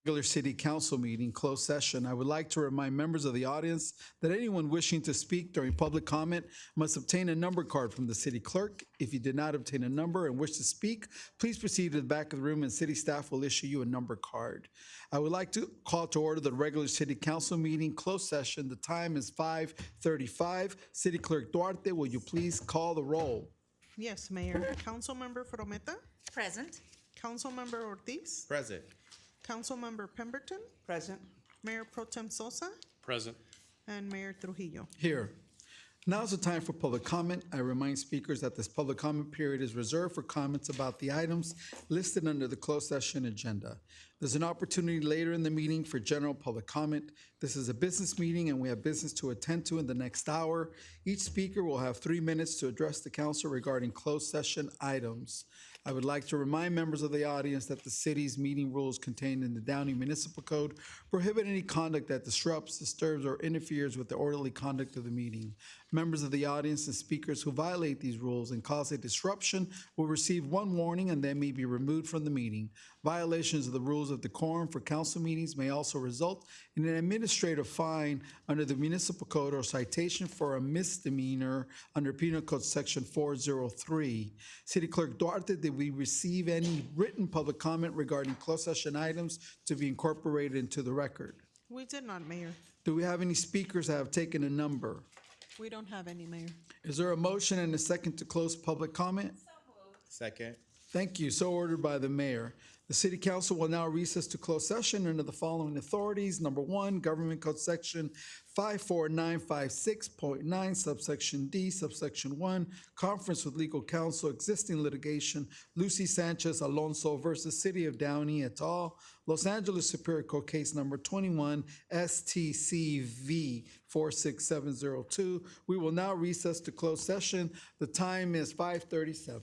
Regular City Council meeting, closed session. I would like to remind members of the audience that anyone wishing to speak during public comment must obtain a number card from the city clerk. If you did not obtain a number and wish to speak, please proceed to the back of the room and city staff will issue you a number card. I would like to call to order the regular City Council meeting, closed session. The time is 5:35. City Clerk Duarte, will you please call the roll? Yes, Mayor. Councilmember Frometa, Present. Councilmember Ortiz, Present. Councilmember Pemberton, Present. Mayor Pro Tem Sosa, Present. and Mayor Trujillo. Here. Now is the time for public comment. I remind speakers that this public comment period is reserved for comments about the items listed under the closed session agenda. There's an opportunity later in the meeting for general public comment. This is a business meeting and we have business to attend to in the next hour. Each speaker will have 3 minutes to address the council regarding closed session items. I would like to remind members of the audience that the city's meeting rules contained in the Downey Municipal Code prohibit any conduct that disrupts, disturbs, or interferes with the orderly conduct of the meeting. Members of the audience and speakers who violate these rules and cause a disruption will receive 1 warning and then may be removed from the meeting. Violations of the rules of decorum for council meetings may also result in an administrative fine under the municipal code or citation for a misdemeanor under Penal Code Section 403. City Clerk Duarte, did we receive any written public comment regarding closed session items to be incorporated into the record? We did not, Mayor. Do we have any speakers that have taken a number? We don't have any, Mayor. Is there a motion and a second to close public comment? Second. Thank you. So ordered by the mayor. The city council will now recess to closed session under the following authorities. Number 1, Government Code Section 54956.9, subsection D, subsection 1, conference with legal counsel, existing litigation, Lucy Sanchez Alonso versus City of Downey et al., Los Angeles Superior Court case number 21 STCV 46702. We will now recess to closed session. The time is 5:37.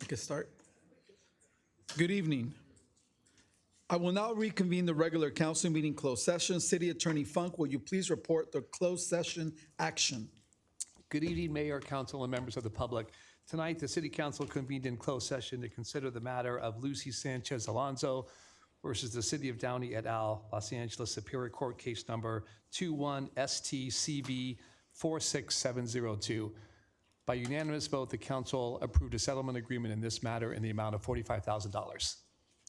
I can start. Good evening. I will now reconvene the regular council meeting closed session. City Attorney Funk, will you please report the closed session action? Good evening, Mayor, Council, and members of the public. Tonight, the City Council convened in closed session to consider the matter of Lucy Sanchez Alonso versus the City of Downey et al., Los Angeles Superior Court Case Number 21-STCV 46702. By unanimous vote, the council approved a settlement agreement in this matter in the amount of $45,000.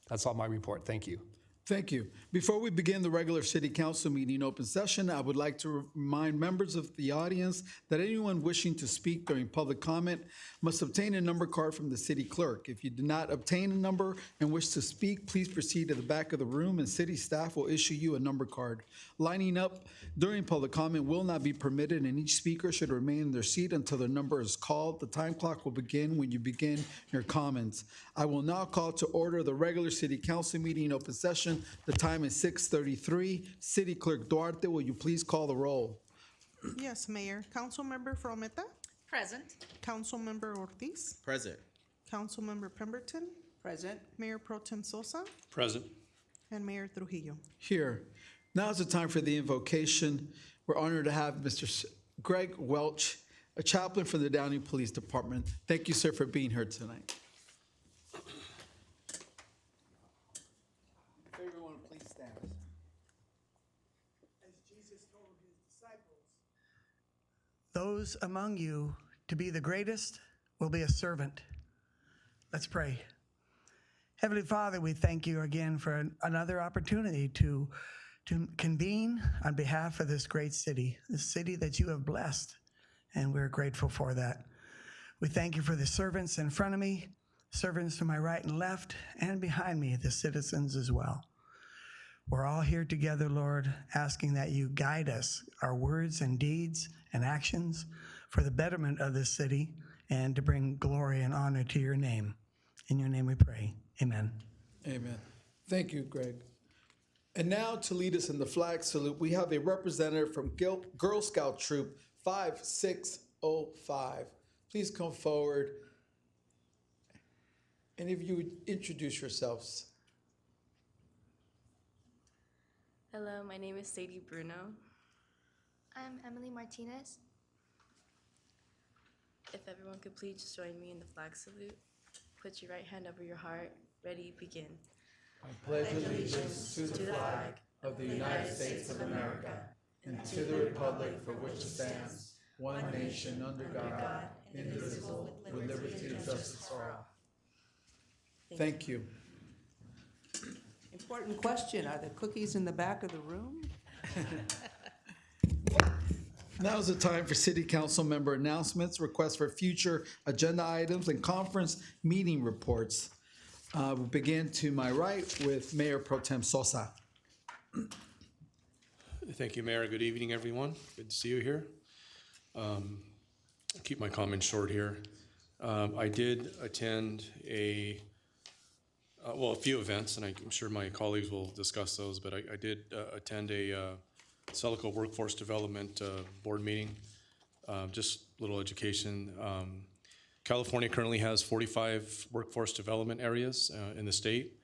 That's all my report. Thank you. Thank you. Before we begin the regular city council meeting open session, I would like to remind members of the audience that anyone wishing to speak during public comment must obtain a number card from the city clerk. If you do not obtain a number and wish to speak, please proceed to the back of the room and city staff will issue you a number card. Lining up during public comment will not be permitted, and each speaker should remain in their seat until their number is called. The time clock will begin when you begin your comments. I will now call to order the regular city council meeting open session. The time is 6:33. City Clerk Duarte, will you please call the roll? Yes, Mayor. Councilmember Frometa, Present. Councilmember Ortiz, Present. Councilmember Pemberton, Present. Mayor Pro Tem Sosa, Present. and Mayor Trujillo. Here. Now is the time for the invocation. We're honored to have Mr. Greg Welch, a chaplain from the Downey Police Department. Thank you, sir, for being here tonight. Everyone, please stand. As Jesus told his disciples, those among you to be the greatest will be a servant. Let's pray. Heavenly Father, we thank you again for another opportunity to convene on behalf of this great city, the city that you have blessed, and we're grateful for that. We thank you for the servants in front of me, servants to my right and left, and behind me, the citizens as well. We're all here together, Lord, asking that you guide us, our words and deeds and actions for the betterment of this city and to bring glory and honor to your name. In your name we pray. Amen. Amen. Thank you, Greg. And now to lead us in the flag salute, we have a representative from Girl Scout Troop 5605. Please come forward. And if you would introduce yourselves. Hello, my name is Sadie Bruno. I'm Emily Martinez. If everyone could please just join me in the flag salute. Put your right hand over your heart. Ready, begin. I pledge allegiance to the flag of the United States of America and to the republic for which it stands, one nation under God, indivisible, with liberty and justice for all. Thank you. Important question. Are the cookies in the back of the room? Now is the time for city council member announcements, requests for future agenda items, and conference meeting reports. We'll begin to my right with Mayor Pro Tem Sosa. Thank you, Mayor. Good evening, everyone. Good to see you here. I'll keep my comments short here. I did attend a few events, and I'm sure my colleagues will discuss those, but I did attend a Celico Workforce Development Board meeting. Just a little education. California currently has 45 workforce development areas in the state,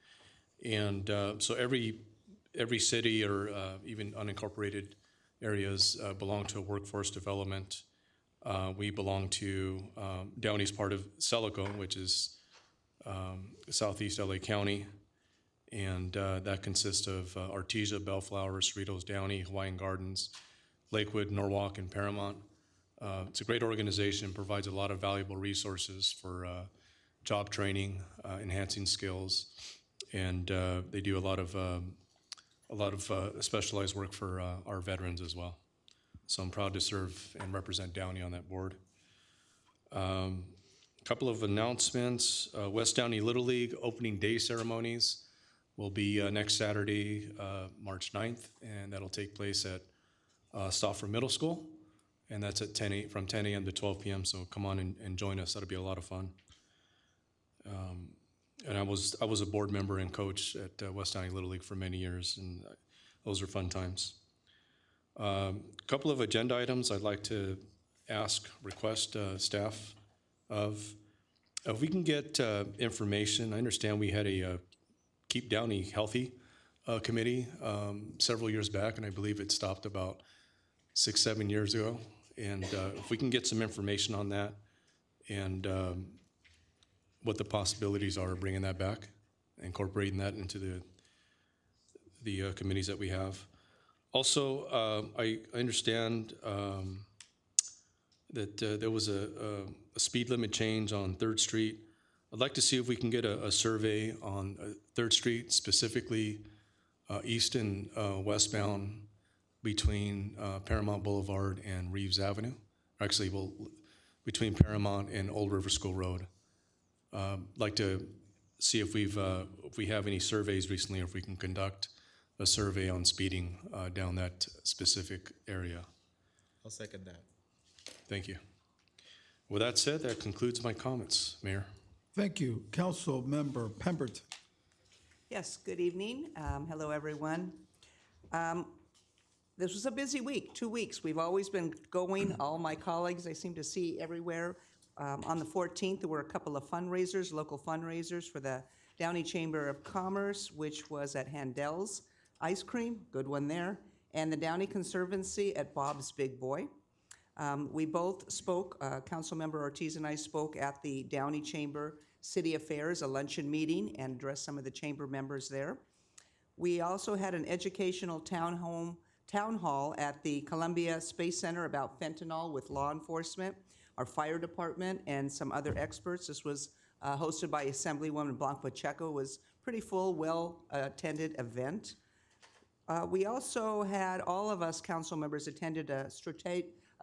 and so every city or even unincorporated areas belong to a workforce development. We belong to Downey's part of Celico, which is Southeast LA County, and that consists of Artesia, Bellflower, Cerritos, Downey, Hawaiian Gardens, Lakewood, Norwalk, and Paramount. It's a great organization, provides a lot of valuable resources for job training, enhancing skills, and they do a lot of specialized work for our veterans as well. So I'm proud to serve and represent Downey on that board. A couple of announcements. West Downey Little League opening day ceremonies will be next Saturday, March 9th, and that'll take place at Stauffer Middle School. And that's at from 10 a.m. to 12 p.m. So come on and join us. That'll be a lot of fun. And I was a board member and coach at West Downey Little League for many years, and those are fun times. A couple of agenda items I'd like to request staff of. If we can get information, I understand we had a Keep Downey Healthy committee several years back, and I believe it stopped about 6-7 years ago. And if we can get some information on that and what the possibilities are of bringing that back, incorporating that into the committees that we have. Also, I understand that there was a speed limit change on 3rd Street. I'd like to see if we can get a survey on 3rd Street, specifically east and westbound between Paramount Boulevard and Reeves Avenue. Actually, well, between Paramount and Old River School Road. Like to see if we have any surveys recently, or if we can conduct a survey on speeding down that specific area. I'll second that. Thank you. With that said, that concludes my comments, Mayor. Thank you. Council Member Pemberton. Yes, good evening. Hello, everyone. This was a busy week, 2 weeks. We've always been going, all my colleagues I seem to see everywhere. On the 14th, there were a couple of fundraisers, local fundraisers for the Downey Chamber of Commerce, which was at Handel's Ice Cream, good one there, and the Downey Conservancy at Bob's Big Boy. We both spoke, Councilmember Ortiz and I spoke at the Downey Chamber City Affairs, a luncheon meeting, and addressed some of the chamber members there. We also had an educational town hall at the Columbia Space Center about fentanyl with law enforcement, our fire department, and some other experts. This was hosted by Assemblywoman Blanca Pacheco. It was pretty full, well-attended event. We also had, all of us council members attended a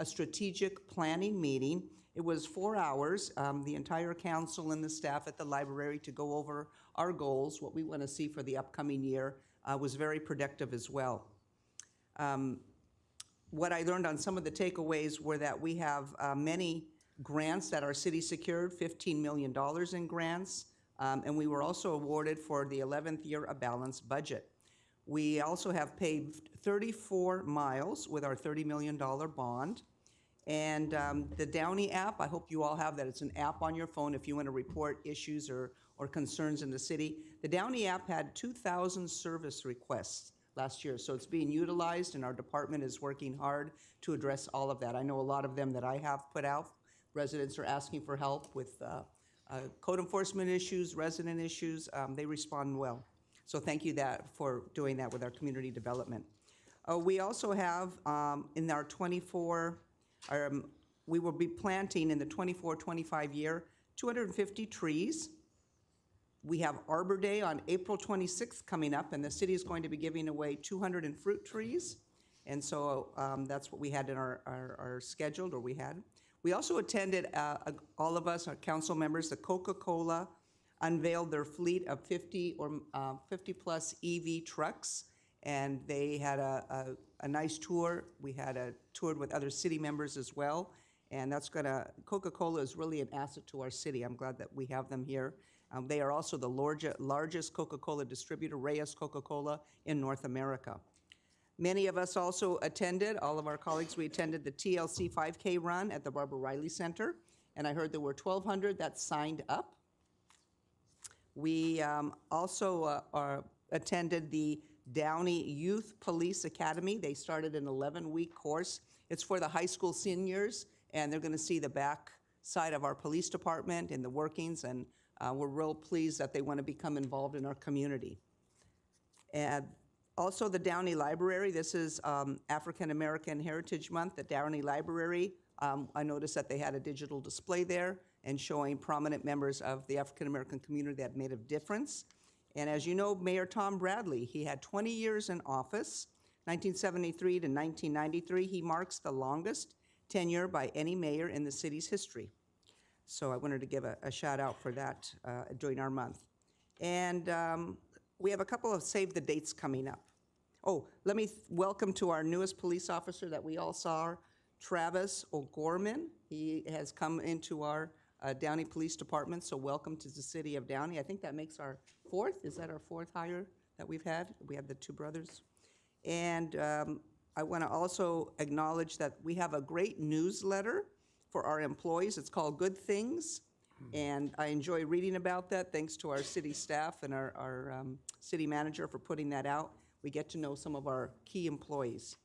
strategic planning meeting. It was 4 hours, the entire council and the staff at the library to go over our goals, what we want to see for the upcoming year, was very productive as well. What I learned on some of the takeaways were that we have many grants that our city secured, $15 million in grants, and we were also awarded for the 11th year a balanced budget. We also have paved 34 miles with our $30 million bond. And the Downey app, I hope you all have that. It's an app on your phone if you want to report issues or concerns in the city. The Downey app had 2,000 service requests last year, so it's being utilized, and our department is working hard to address all of that. I know a lot of them that I have put out. Residents are asking for help with code enforcement issues, resident issues. They respond well. So thank you for doing that with our community development. We also have in our 24, we will be planting in the 24-25 year 250 trees. We have Arbor Day on April 26th coming up, and the city is going to be giving away 200 fruit trees. And so that's what we had in our scheduled, or we had. We also attended, all of us, our council members, the Coca-Cola unveiled their fleet of 50 plus EV trucks, and they had a nice tour. We had a tour with other city members as well, and Coca-Cola is really an asset to our city. I'm glad that we have them here. They are also the largest Coca-Cola distributor, Reyes Coca-Cola, in North America. Many of us also attended, all of our colleagues, we attended the TLC 5K run at the Barbara Riley Center, and I heard there were 1,200 that signed up. We also attended the Downey Youth Police Academy. They started an 11-week course. It's for the high school seniors, and they're going to see the back side of our police department and the workings, and we're real pleased that they want to become involved in our community. And also the Downey Library. This is African American Heritage Month. The Downey Library, I noticed that they had a digital display there and showing prominent members of the African American community that made a difference. And as you know, Mayor Tom Bradley, he had 20 years in office, 1973 to 1993. He marks the longest tenure by any mayor in the city's history. So I wanted to give a shout out for that during our month. And we have a couple of save the dates coming up. Oh, let me welcome to our newest police officer that we all saw, Travis O'Gorman. He has come into our Downey Police Department, so welcome to the city of Downey. I think that makes our fourth. Is that our fourth hire that we've had? We have the two brothers. And I want to also acknowledge that we have a great newsletter for our employees. It's called Good Things. And I enjoy reading about that, thanks to our city staff and our city manager for putting that out. We get to know some of our key employees.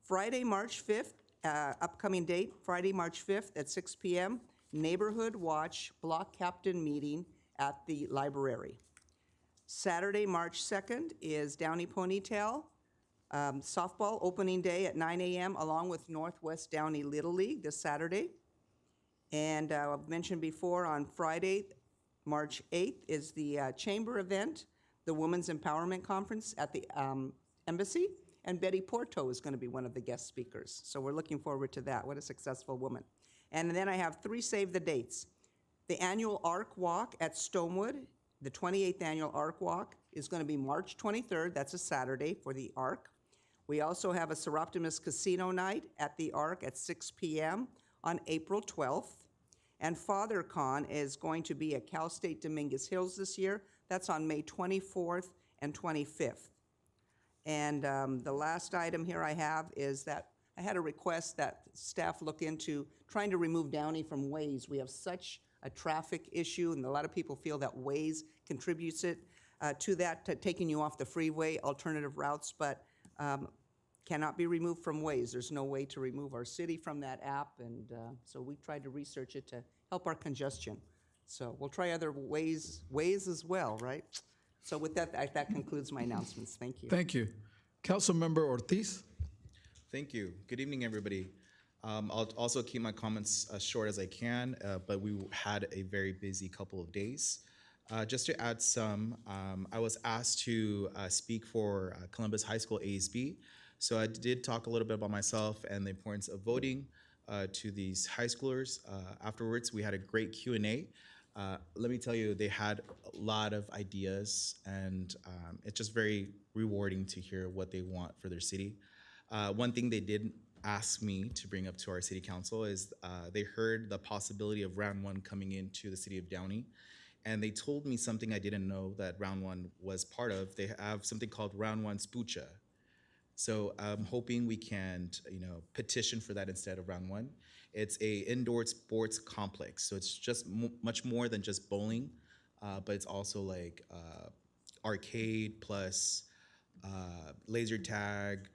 Friday, March 5th, upcoming date, Friday, March 5th at 6 p.m., Neighborhood Watch Block Captain Meeting at the library. Saturday, March 2nd is Downey Ponytail softball opening day at 9 a.m. along with Northwest Downey Little League this Saturday. And I've mentioned before, on Friday, March 8th, is the chamber event, the Women's Empowerment Conference at the Embassy, and Betty Porto is going to be one of the guest speakers. So we're looking forward to that. What a successful woman. And then I have 3 save the dates. The annual Arc Walk at Stonewood, the 28th annual Arc Walk, is going to be March 23rd. That's a Saturday for the Arc. We also have a Seroptimus Casino Night at the Arc at 6 p.m. on April 12th. And FatherCon is going to be at Cal State Dominguez Hills this year. That's on May 24th and 25th. And the last item here I have is that I had a request that staff look into trying to remove Downey from Waze. We have such a traffic issue, and a lot of people feel that Waze contributes to that, to taking you off the freeway, alternative routes, but cannot be removed from Waze. There's no way to remove our city from that app, and so we tried to research it to help our congestion. So we'll try other ways as well, right? So with that, that concludes my announcements. Thank you. Thank you. Councilmember Ortiz? Thank you. Good evening, everybody. I'll also keep my comments as short as I can, but we had a very busy couple of days. Just to add some, I was asked to speak for Columbus High School ASB. So I did talk a little bit about myself and the importance of voting to these high schoolers. Afterwards, we had a great Q&A. Let me tell you, they had a lot of ideas, and it's just very rewarding to hear what they want for their city. One thing they did ask me to bring up to our city council is they heard the possibility of round 1 coming into the city of Downey, and they told me something I didn't know that round 1 was part of. They have something called round 1 Spucha. So I'm hoping we can, petition for that instead of round 1. It's a indoor sports complex, so it's just much more than just bowling, but it's also like arcade plus laser tag,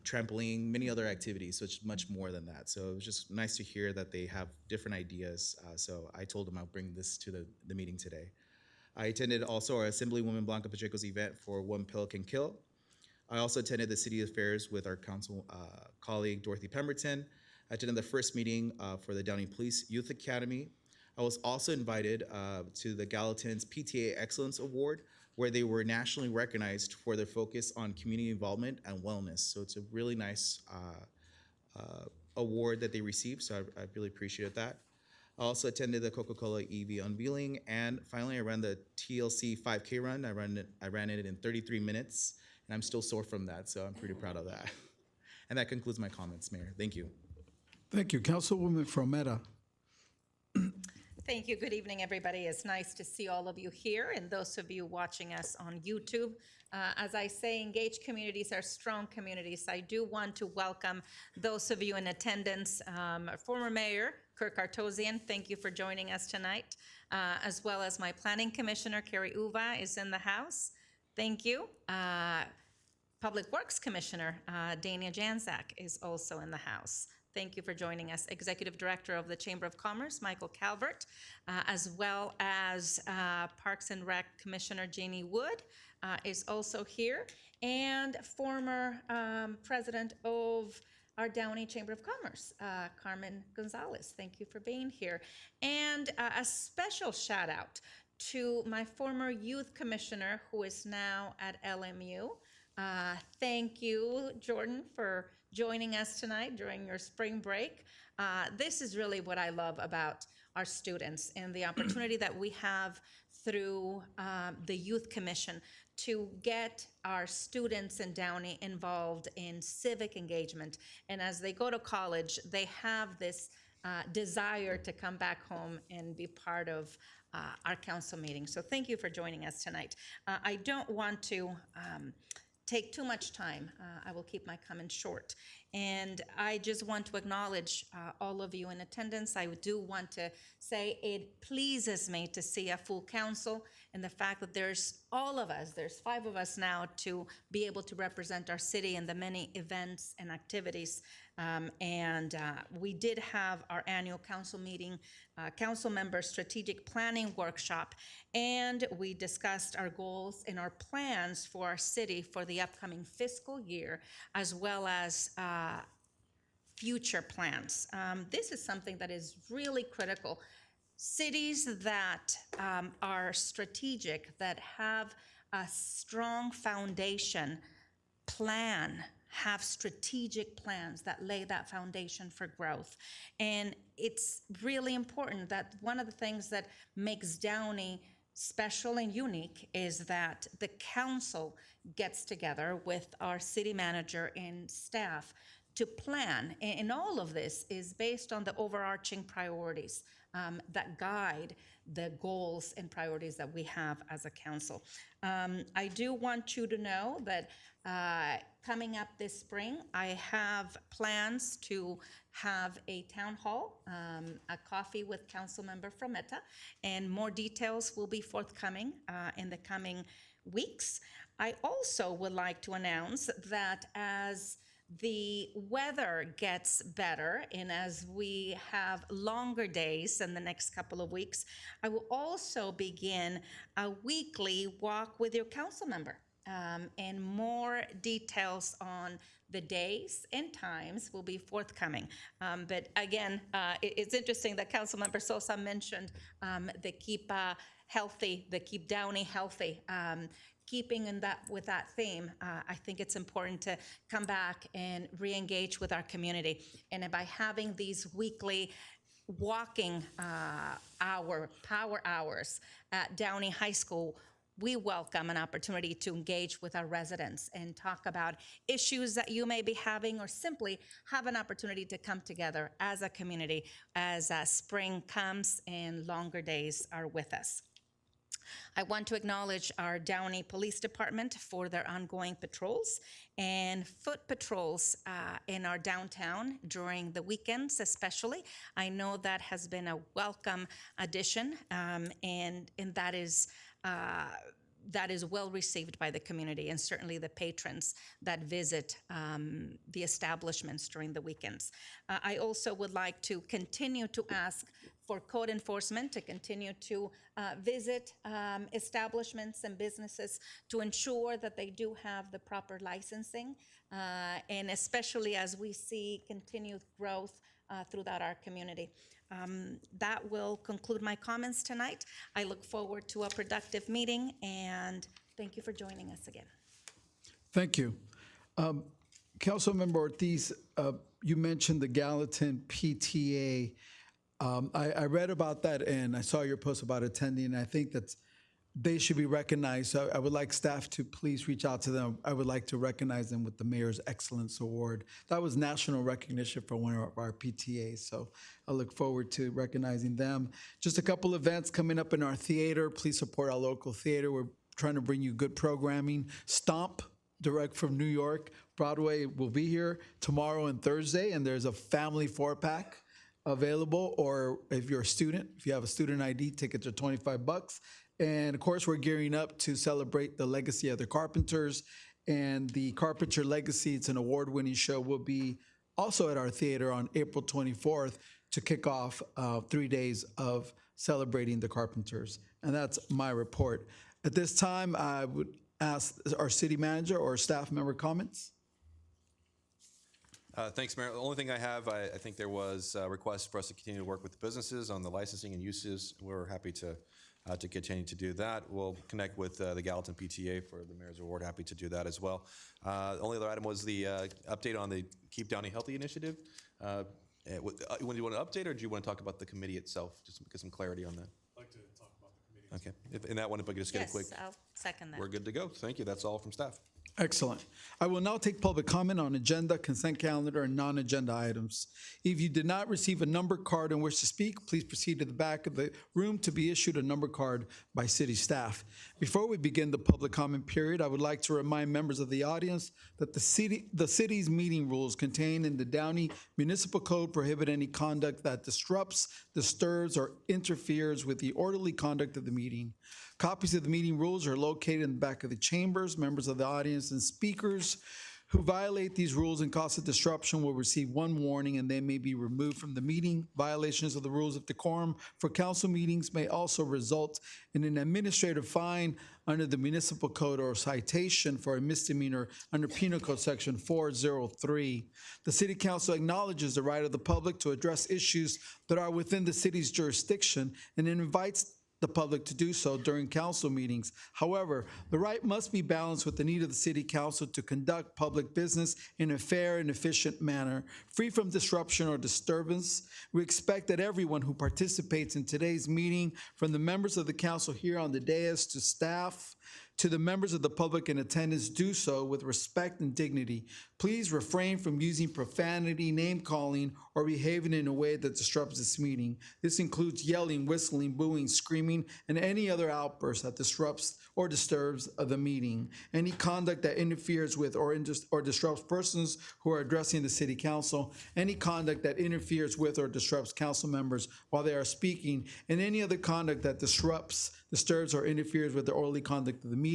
trampoline, many other activities, so it's much more than that. So it was just nice to hear that they have different ideas, so I told them I'll bring this to the meeting today. I attended also our Assemblywoman Blanca Pacheco's event for One Pill Can Kill. I also attended the city affairs with our council colleague, Dorothy Pemberton. I attended the first meeting for the Downey Police Youth Academy. I was also invited to the Gallatin's PTA Excellence Award, where they were nationally recognized for their focus on community involvement and wellness. So it's a really nice award that they received, so I really appreciated that. I also attended the Coca-Cola EV unveiling, and finally I ran the TLC 5K run. I ran it in 33 minutes, and I'm still sore from that, so I'm pretty proud of that. And that concludes my comments, Mayor. Thank you. Thank you. Councilwoman Frometa? Thank you. Good evening, everybody. It's nice to see all of you here and those of you watching us on YouTube. As I say, engaged communities are strong communities. I do want to welcome those of you in attendance. Former Mayor Kirk Artosian, thank you for joining us tonight, as well as my Planning Commissioner, Carrie Uva, is in the house. Thank you. Public Works Commissioner, Dania Janczak, is also in the house. Thank you for joining us. Executive Director of the Chamber of Commerce, Michael Calvert, as well as Parks and Rec Commissioner Janie Wood is also here, and former President of our Downey Chamber of Commerce, Carmen Gonzalez. Thank you for being here. And a special shout out to my former Youth Commissioner, who is now at LMU. Thank you, Jordan, for joining us tonight during your spring break. This is really what I love about our students and the opportunity that we have through the Youth Commission to get our students in Downey involved in civic engagement. And as they go to college, they have this desire to come back home and be part of our council meeting. So thank you for joining us tonight. I don't want to take too much time. I will keep my comments short. And I just want to acknowledge all of you in attendance. I do want to say it pleases me to see a full council, and the fact that there's all of us, there's 5 of us now, to be able to represent our city in the many events and activities. We did have our annual council meeting, council member strategic planning workshop, and we discussed our goals and our plans for our city for the upcoming fiscal year, as well as future plans. This is something that is really critical. Cities that are strategic, that have a strong foundation, have strategic plans that lay that foundation for growth. And it's really important that one of the things that makes Downey special and unique is that the council gets together with our city manager and staff to plan. And all of this is based on the overarching priorities that guide the goals and priorities that we have as a council. I do want you to know that coming up this spring, I have plans to have a town hall, a coffee with Councilmember Frometa, and more details will be forthcoming in the coming weeks. I also would like to announce that as the weather gets better and as we have longer days in the next couple of weeks, I will also begin a weekly walk with your council member. And more details on the days and times will be forthcoming. But again, it's interesting that Councilmember Sosa mentioned the Keep Healthy, the Keep Downey Healthy. Keeping in that with that theme, I think it's important to come back and re-engage with our community. And by having these weekly walking power hours at Downey High School, we welcome an opportunity to engage with our residents and talk about issues that you may be having, or simply have an opportunity to come together as a community as spring comes and longer days are with us. I want to acknowledge our Downey Police Department for their ongoing patrols and foot patrols in our downtown during the weekends especially. I know that has been a welcome addition, and that is well received by the community and certainly the patrons that visit the establishments during the weekends. I also would like to continue to ask for code enforcement to continue to visit establishments and businesses to ensure that they do have the proper licensing, and especially as we see continued growth throughout our community. That will conclude my comments tonight. I look forward to a productive meeting, and thank you for joining us again. Thank you. Councilmember Ortiz, you mentioned the Gallatin PTA. I read about that and I saw your post about attending, and I think that they should be recognized. So I would like staff to please reach out to them. I would like to recognize them with the Mayor's Excellence Award. That was national recognition for one of our PTAs, so I look forward to recognizing them. Just a couple events coming up in our theater. Please support our local theater. We're trying to bring you good programming. Stomp, direct from New York. Broadway will be here tomorrow and Thursday, and there's a family 4-pack available, or if you're a student, if you have a student ID, tickets are $25. And of course, we're gearing up to celebrate the legacy of the Carpenters, and the Carpenter Legacy, it's an award-winning show, will be also at our theater on April 24th to kick off 3 days of celebrating the Carpenters. And that's my report. At this time, I would ask our city manager or staff member comments. Thanks, Mayor. The only thing I have, I think there was a request for us to continue to work with the businesses on the licensing and uses. We're happy to continue to do that. We'll connect with the Gallatin PTA for the Mayor's Award. Happy to do that as well. The only other item was the update on the Keep Downey Healthy initiative. When do you want to update, or do you want to talk about the committee itself, just to get some clarity on that? I'd like to talk about the committee. Okay. In that one, if I could just get a quick. Yes, I'll second that. We're good to go. Thank you. That's all from staff. Excellent. I will now take public comment on agenda, consent calendar, and non-agenda items. If you did not receive a number card and wish to speak, please proceed to the back of the room to be issued a number card by city staff. Before we begin the public comment period, I would like to remind members of the audience that the city's meeting rules contained in the Downey Municipal Code prohibit any conduct that disrupts, disturbs, or interferes with the orderly conduct of the meeting. Copies of the meeting rules are located in the back of the chambers. Members of the audience and speakers who violate these rules and cause a disruption will receive one warning and they may be removed from the meeting. Violations of the rules of decorum for council meetings may also result in an administrative fine under the municipal code or citation for a misdemeanor under Penal Code Section 403. The City Council acknowledges the right of the public to address issues that are within the city's jurisdiction and invites the public to do so during council meetings. However, the right must be balanced with the need of the city council to conduct public business in a fair and efficient manner, free from disruption or disturbance. We expect that everyone who participates in today's meeting, from the members of the council here on the dais to staff, to the members of the public in attendance, do so with respect and dignity. Please refrain from using profanity, name-calling, or behaving in a way that disrupts this meeting. This includes yelling, whistling, booing, screaming, and any other outburst that disrupts or disturbs the meeting. Any conduct that interferes with or disrupts persons who are addressing the city council, any conduct that interferes with or disrupts council members while they are speaking, and any other conduct that disrupts, disturbs, or interferes with the orderly conduct of the meeting.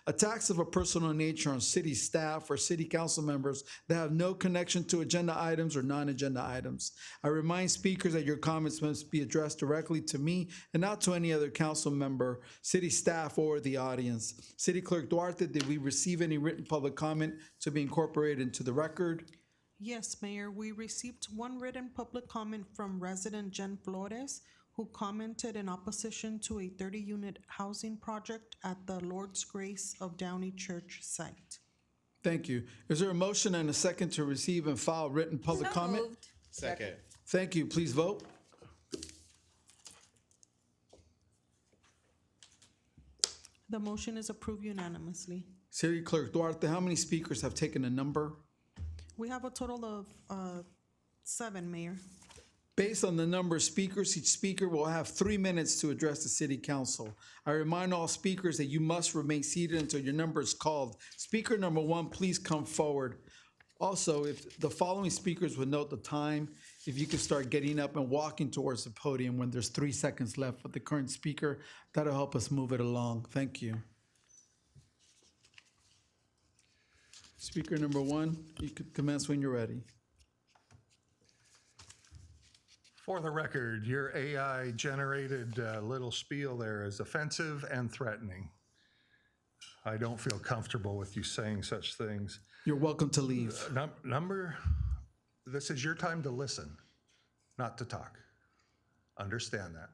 Attacks of a personal nature on city staff or city council members that have no connection to agenda items or non-agenda items. I remind speakers that your comments must be addressed directly to me and not to any other council member, city staff, or the audience. City Clerk Duarte, did we receive any written public comment to be incorporated into the record? Yes, Mayor, we received one written public comment from resident Jen Flores, who commented in opposition to a 30-unit housing project at the Lord's Grace of Downey Church site. Thank you. Is there a motion and a second to receive and file written public comment? Moved. Second. Thank you. Please vote. The motion is approved unanimously. City Clerk Duarte, how many speakers have taken a number? We have a total of 7, Mayor. Based on the number of speakers, each speaker will have 3 minutes to address the city council. I remind all speakers that you must remain seated until your number is called. Speaker number 1, please come forward. Also, if the following speakers would note the time, if you could start getting up and walking towards the podium when there's 3 seconds left with the current speaker, that'll help us move it along. Thank you. Speaker number 1, you could commence when you're ready. For the record, your AI-generated little spiel there is offensive and threatening. I don't feel comfortable with you saying such things. You're welcome to leave. This is your time to listen, not to talk. Understand that.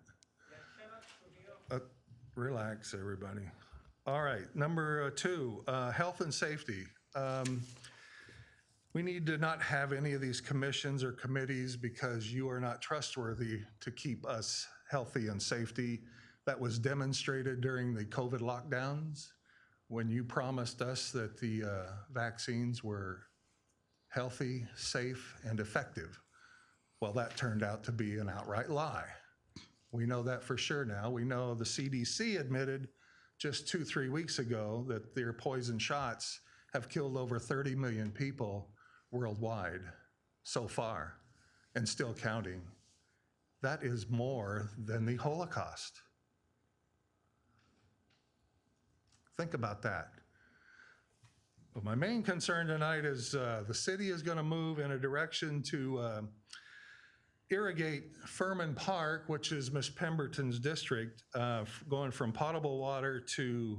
Relax, everybody. All right, number 2, health and safety. We need to not have any of these commissions or committees because you are not trustworthy to keep us healthy and safety. That was demonstrated during the COVID lockdowns when you promised us that the vaccines were healthy, safe, and effective. Well, that turned out to be an outright lie. We know that for sure now. We know the CDC admitted just 2-3 weeks ago that their poison shots have killed over 30 million people worldwide so far, and still counting. That is more than the Holocaust. Think about that. But my main concern tonight is the city is going to move in a direction to irrigate Furman Park, which is Miss Pemberton's district, going from potable water to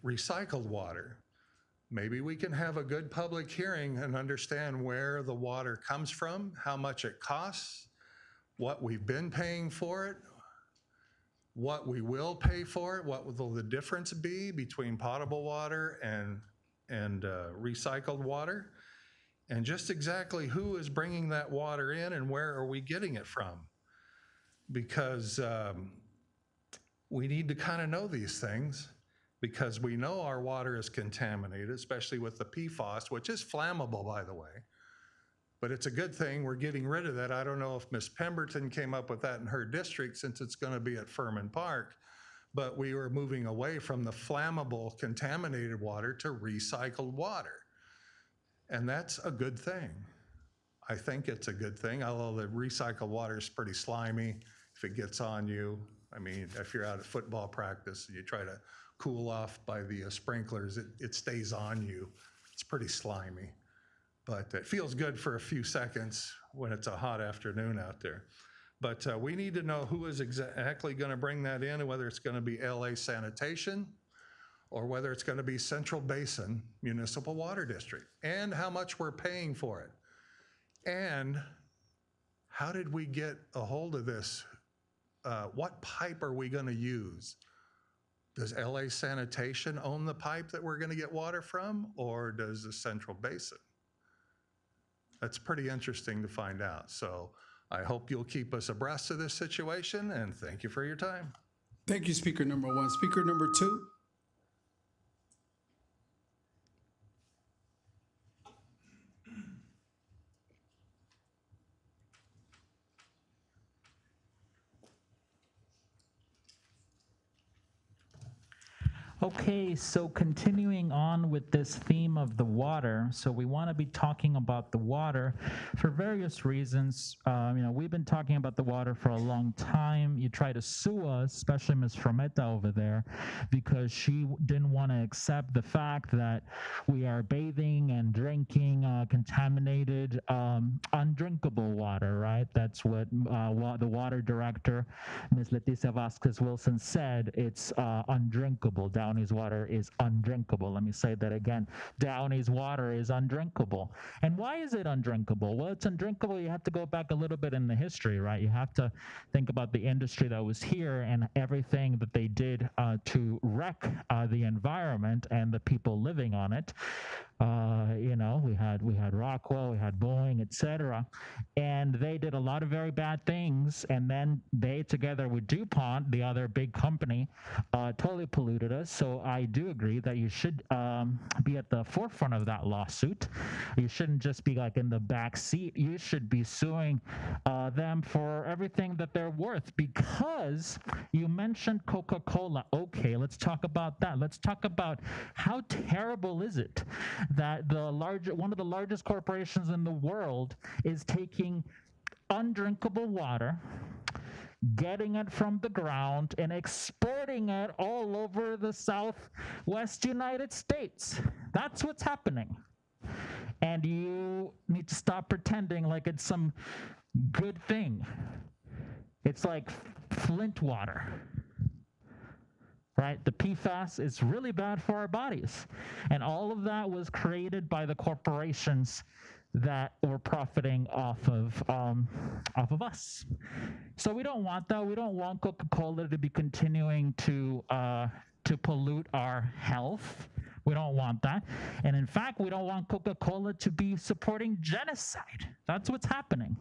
recycled water. Maybe we can have a good public hearing and understand where the water comes from, how much it costs, what we've been paying for it, what we will pay for it, what will the difference be between potable water and recycled water, and just exactly who is bringing that water in and where are we getting it from. Because we need to kind of know these things. because we know our water is contaminated, especially with the PFAS, which is flammable, by the way. But it's a good thing we're getting rid of that. I don't know if Ms. Pemberton came up with that in her district since it's going to be at Furman Park, but we were moving away from the flammable contaminated water to recycled water. And that's a good thing. I think it's a good thing, although the recycled water is pretty slimy if it gets on you. I mean, if you're out at football practice and you try to cool off by the sprinklers, it stays on you. It's pretty slimy. But it feels good for a few seconds when it's a hot afternoon out there. But we need to know who is exactly going to bring that in, and whether it's going to be LA Sanitation or whether it's going to be Central Basin Municipal Water District, and how much we're paying for it. And how did we get a hold of this? What pipe are we going to use? Does LA Sanitation own the pipe that we're going to get water from, or does the Central Basin? That's pretty interesting to find out. So I hope you'll keep us abreast of this situation, and thank you for your time. Thank you, Speaker number one. Speaker number two. Okay, so continuing on with this theme of the water, so we want to be talking about the water for various reasons. We've been talking about the water for a long time. You try to sue us, especially Ms. Frometa over there, because she didn't want to accept the fact that we are bathing and drinking contaminated, undrinkable water, right? That's what the water director, Ms. Leticia Vasquez-Wilson, said. It's undrinkable. Downey's water is undrinkable. Let me say that again. Downey's water is undrinkable. And why is it undrinkable? Well, it's undrinkable. You have to go back a little bit in the history, right? You have to think about the industry that was here and everything that they did to wreck the environment and the people living on it. We had Rockwell, we had Boeing, etc. And they did a lot of very bad things. And then they, together with DuPont, the other big company, totally polluted us. So I do agree that you should be at the forefront of that lawsuit. You shouldn't just be like in the back seat. You should be suing them for everything that they're worth, because you mentioned Coca-Cola. Okay, let's talk about that. Let's talk about how terrible is it that one of the largest corporations in the world is taking undrinkable water, getting it from the ground, and exporting it all over the Southwest United States. That's what's happening. And you need to stop pretending like it's some good thing. It's like Flint water. Right? The PFAS is really bad for our bodies. And all of that was created by the corporations that were profiting off of us. So we don't want that. We don't want Coca-Cola to be continuing to pollute our health. We don't want that. And in fact, we don't want Coca-Cola to be supporting genocide. That's what's happening.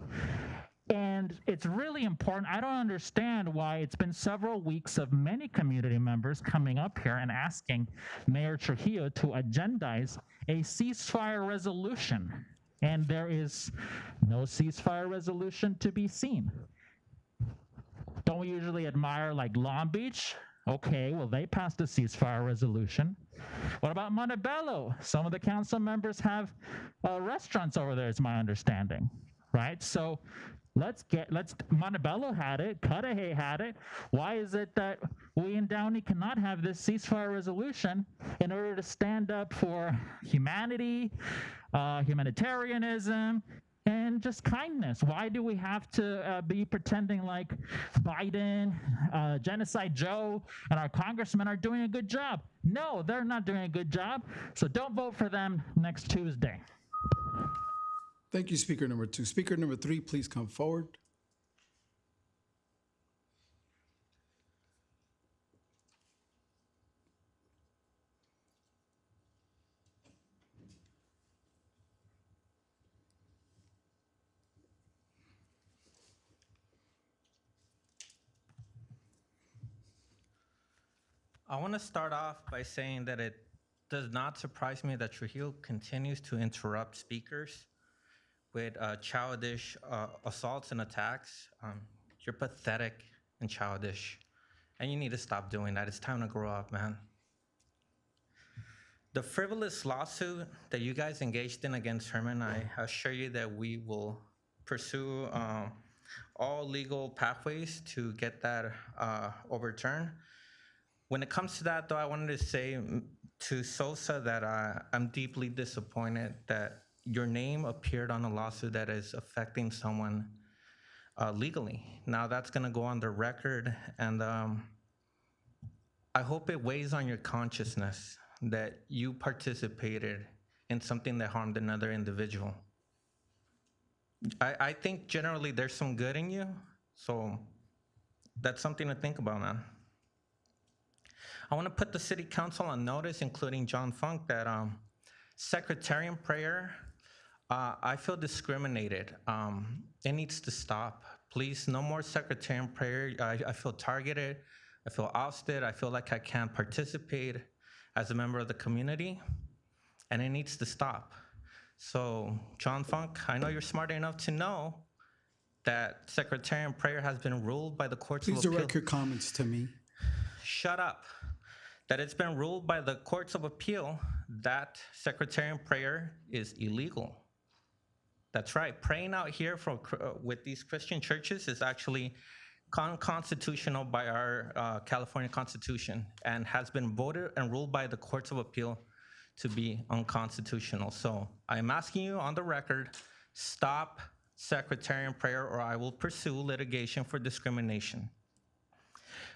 And it's really important. I don't understand why it's been several weeks of many community members coming up here and asking Mayor Trujillo to agendize a ceasefire resolution. And there is no ceasefire resolution to be seen. Don't we usually admire like Long Beach? Okay, well, they passed a ceasefire resolution. What about Montebello? Some of the council members have restaurants over there, is my understanding, right? So Montebello had it, Cudahy had it. Why is it that we in Downey cannot have this ceasefire resolution in order to stand up for humanity, humanitarianism, and just kindness? Why do we have to be pretending like Biden, Genocide Joe, and our congressmen are doing a good job? No, they're not doing a good job. So don't vote for them next Tuesday. Thank you, Speaker number two. Speaker number three, please come forward. I want to start off by saying that it does not surprise me that Trujillo continues to interrupt speakers with childish assaults and attacks. You're pathetic and childish, and you need to stop doing that. It's time to grow up, man. The frivolous lawsuit that you guys engaged in against Herman, I assure you that we will pursue all legal pathways to get that overturned. When it comes to that, though, I wanted to say to Sosa that I'm deeply disappointed that your name appeared on a lawsuit that is affecting someone legally. Now, that's going to go on the record, and I hope it weighs on your consciousness that you participated in something that harmed another individual. I think generally there's some good in you, so that's something to think about, man. I want to put the city council on notice, including John Funk, that secretarian prayer, I feel discriminated. It needs to stop. Please, no more secretarian prayer. I feel targeted. I feel ousted. I feel like I can't participate as a member of the community, and it needs to stop. So, John Funk, I know you're smart enough to know that secretarian prayer has been ruled by the courts of appeal. Please direct your comments to me. Shut up. That it's been ruled by the courts of appeal that secretarian prayer is illegal. That's right. Praying out here with these Christian churches is actually unconstitutional by our California Constitution and has been voted and ruled by the courts of appeal to be unconstitutional. So I'm asking you on the record, stop secretarian prayer or I will pursue litigation for discrimination.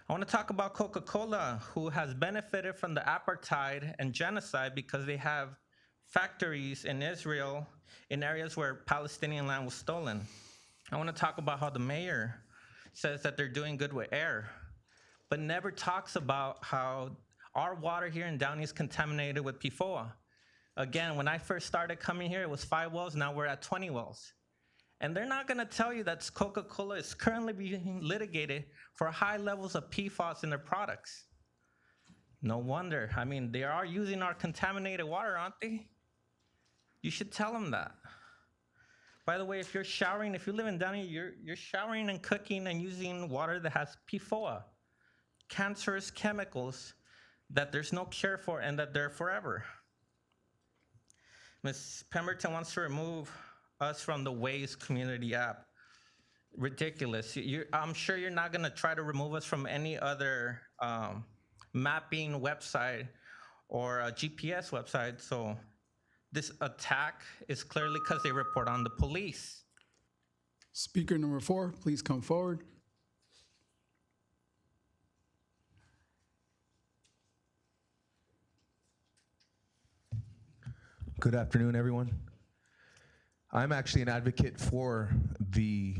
I want to talk about Coca-Cola, who has benefited from the apartheid and genocide because they have factories in Israel in areas where Palestinian land was stolen. I want to talk about how the mayor says that they're doing good with air, but never talks about how our water here in Downey is contaminated with PFOA. Again, when I first started coming here, it was 5 wells, now we're at 20 wells. And they're not gonna tell you that Coca-Cola is currently being litigated for high levels of PFAS in their products. No wonder. I mean, they are using our contaminated water, aren't they? You should tell them that. By the way, if you're showering, if you live in Downey, you're showering and cooking and using water that has PFOA, cancerous chemicals that there's no cure for and that they're forever. Ms. Pemberton wants to remove us from the Waze community app. Ridiculous. I'm sure you're not gonna try to remove us from any other mapping website or a GPS website, so this attack is clearly because they report on the police. Speaker number 4, please come forward. Good afternoon, everyone. I'm actually an advocate for the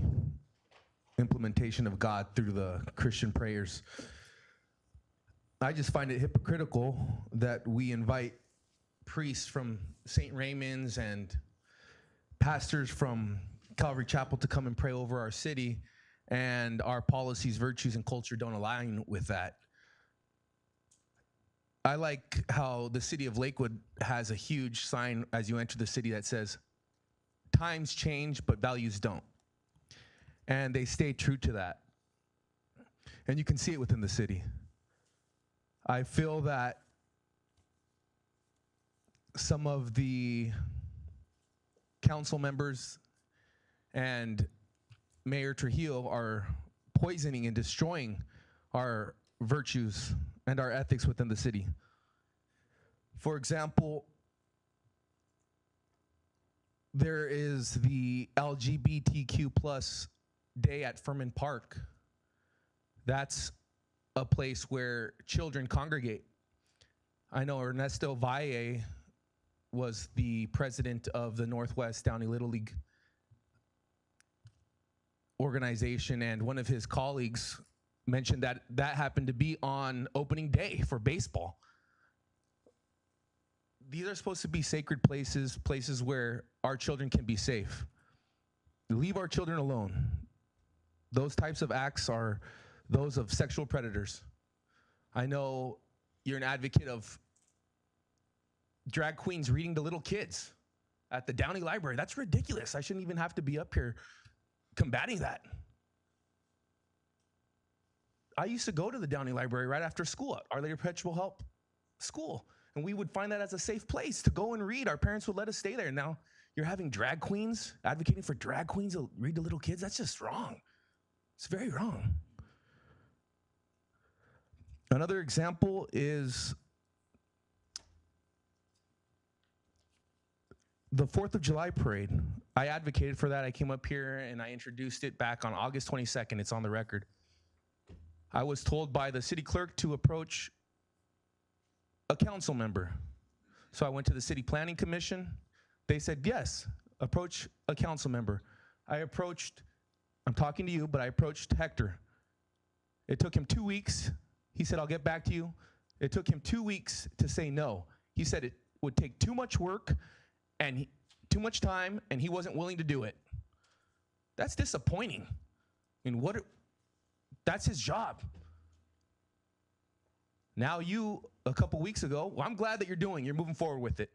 implementation of God through the Christian prayers. I just find it hypocritical that we invite priests from St. Raymond's and pastors from Calvary Chapel to come and pray over our city, and our policies, virtues, and culture don't align with that. I like how the city of Lakewood has a huge sign as you enter the city that says, times change, but values don't. And they stay true to that. And you can see it within the city. I feel that some of the council members and Mayor Trujillo are poisoning and destroying our virtues and our ethics within the city. For example, there is the LGBTQ plus day at Furman Park. That's a place where children congregate. I know Ernesto Valle was the president of the Northwest Downey Little League organization, and one of his colleagues mentioned that that happened to be on opening day for baseball. These are supposed to be sacred places, places where our children can be safe. Leave our children alone. Those types of acts are those of sexual predators. I know you're an advocate of drag queens reading to little kids at the Downey Library. That's ridiculous. I shouldn't even have to be up here combating that. I used to go to the Downey Library right after school, Our Lady of Perpetual Help school, and we would find that as a safe place to go and read. Our parents would let us stay there. Now you're having drag queens, advocating for drag queens to read to little kids. That's just wrong. It's very wrong. Another example is the 4th of July parade. I advocated for that. I came up here and I introduced it back on August 22nd. It's on the record. I was told by the city clerk to approach a council member. So I went to the city planning commission. They said, yes, approach a council member. I'm talking to you, but I approached Hector. It took him 2 weeks. He said, I'll get back to you. It took him 2 weeks to say no. He said it would take too much work and too much time, and he wasn't willing to do it. That's disappointing. That's his job. Now you, a couple weeks ago, well, I'm glad that you're moving forward with it.